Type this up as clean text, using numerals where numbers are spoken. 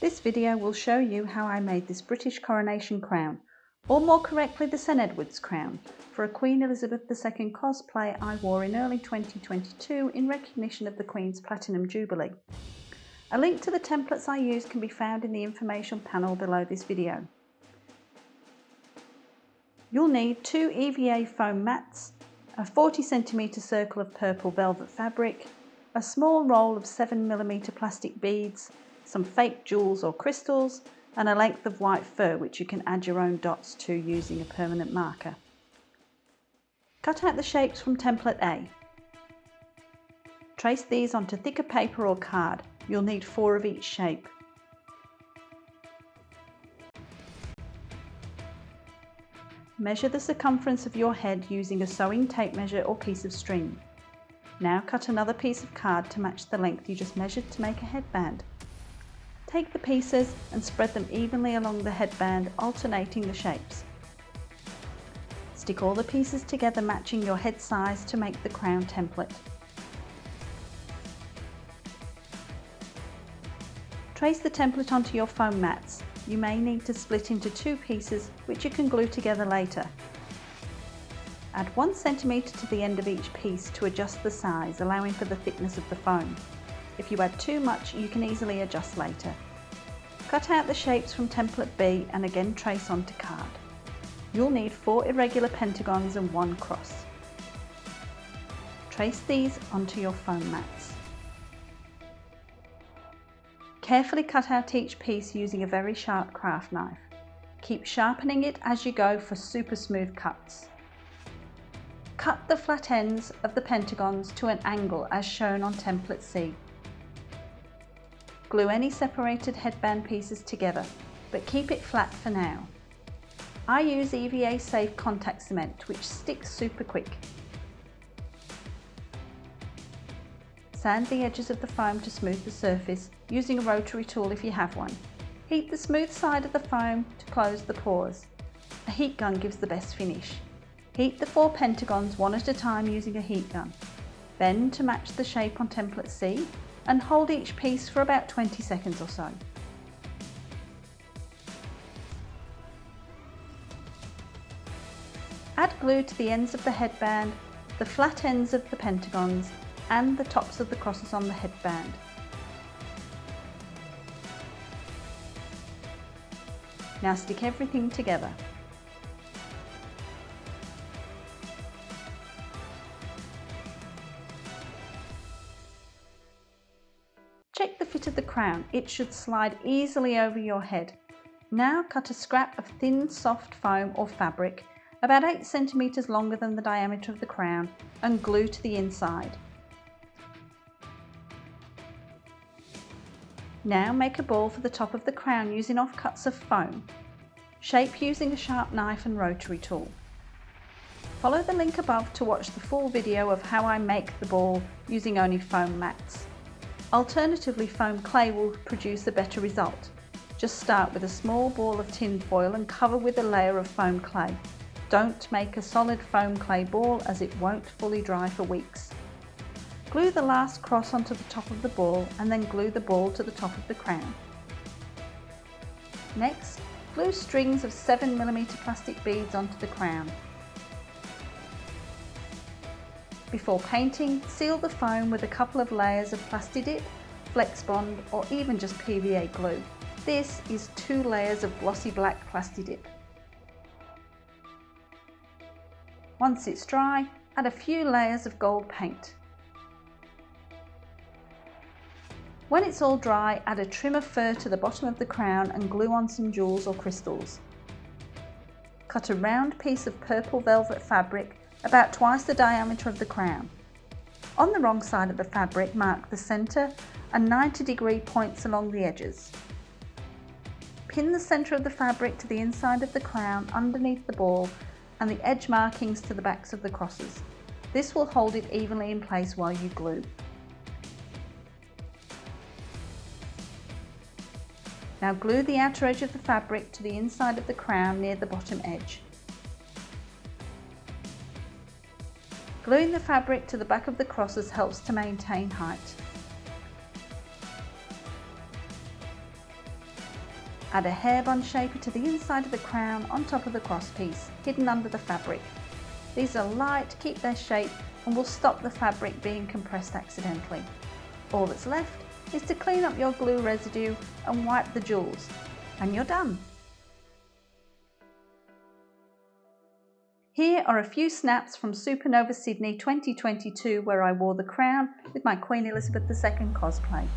This video will show you how I made this British Coronation crown, or more correctly the St Edward's crown, for a Queen Elizabeth II cosplay I wore in early 2022 in recognition of the Queen's Platinum Jubilee. A link to the templates I used can be found in the information panel below this video. You'll need 2 EVA foam mats, a 40cm circle of purple velvet fabric, a small roll of 7mm plastic beads, some fake jewels or crystals, and a length of white fur which you can add your own dots to using a permanent marker. Cut out the shapes from template A. Trace these onto thicker paper or card. You'll need 4 of each shape. Measure the circumference of your head using a sewing tape measure or piece of string. Now cut another piece of card to match the length you just measured to make a headband. Take the pieces and spread them evenly along the headband, alternating the shapes. Stick all the pieces together matching your head size to make the crown template. Trace the template onto your foam mats. You may need to split into 2 pieces which you can glue together later. Add 1 cm to the end of each piece to adjust the size, allowing for the thickness of the foam. If you add too much, you can easily adjust later. Cut out the shapes from template B and again trace onto card. You'll need 4 irregular pentagons and 1 cross. Trace these onto your foam mats. Carefully cut out each piece using a very sharp craft knife. Keep sharpening it as you go for super smooth cuts. Cut the flat ends of the pentagons to an angle as shown on template C. Glue any separated headband pieces together, but keep it flat for now. I use EVA Safe contact cement, which sticks super quick. Sand the edges of the foam to smooth the surface, using a rotary tool if you have one. Heat the smooth side of the foam to close the pores. A heat gun gives the best finish. Heat the 4 pentagons one at a time using a heat gun. Bend to match the shape on template C and hold each piece for about 20 seconds or so. Add glue to the ends of the headband, the flat ends of the pentagons, and the tops of the crosses on the headband. Now stick everything together. Check the fit of the crown. It should slide easily over your head. Now cut a scrap of thin soft foam or fabric about 8 cm longer than the diameter of the crown and glue to the inside. Now make a ball for the top of the crown using offcuts of foam. Shape using a sharp knife and rotary tool. Follow the link above to watch the full video of how I make the ball using only foam mats. Alternatively, foam clay will produce a better result. Just start with a small ball of tin foil and cover with a layer of foam clay. Don't make a solid foam clay ball as it won't fully dry for weeks. Glue the last cross onto the top of the ball and then glue the ball to the top of the crown. Next, glue strings of 7mm plastic beads onto the crown. Before painting, seal the foam with a couple of layers of Plastidip, Flex Bond, or even just PVA glue. This is 2 layers of glossy black Plastidip. Once it's dry, add a few layers of gold paint. When it's all dry, add a trim of fur to the bottom of the crown and glue on some jewels or crystals. Cut a round piece of purple velvet fabric about twice the diameter of the crown. On the wrong side of the fabric, mark the centre and 90-degree points along the edges. Pin the centre of the fabric to the inside of the crown underneath the ball and the edge markings to the backs of the crosses. This will hold it evenly in place while you glue. Now glue the outer edge of the fabric to the inside of the crown near the bottom edge. Gluing the fabric to the back of the crosses helps to maintain height. Add a hairbun shaper to the inside of the crown on top of the crosspiece, hidden under the fabric. These are light, keep their shape, and will stop the fabric being compressed accidentally. All that's left is to clean up your glue residue and wipe the jewels, and you're done. Here are a few snaps from Supernova Sydney 2022 where I wore the crown with my Queen Elizabeth II cosplay.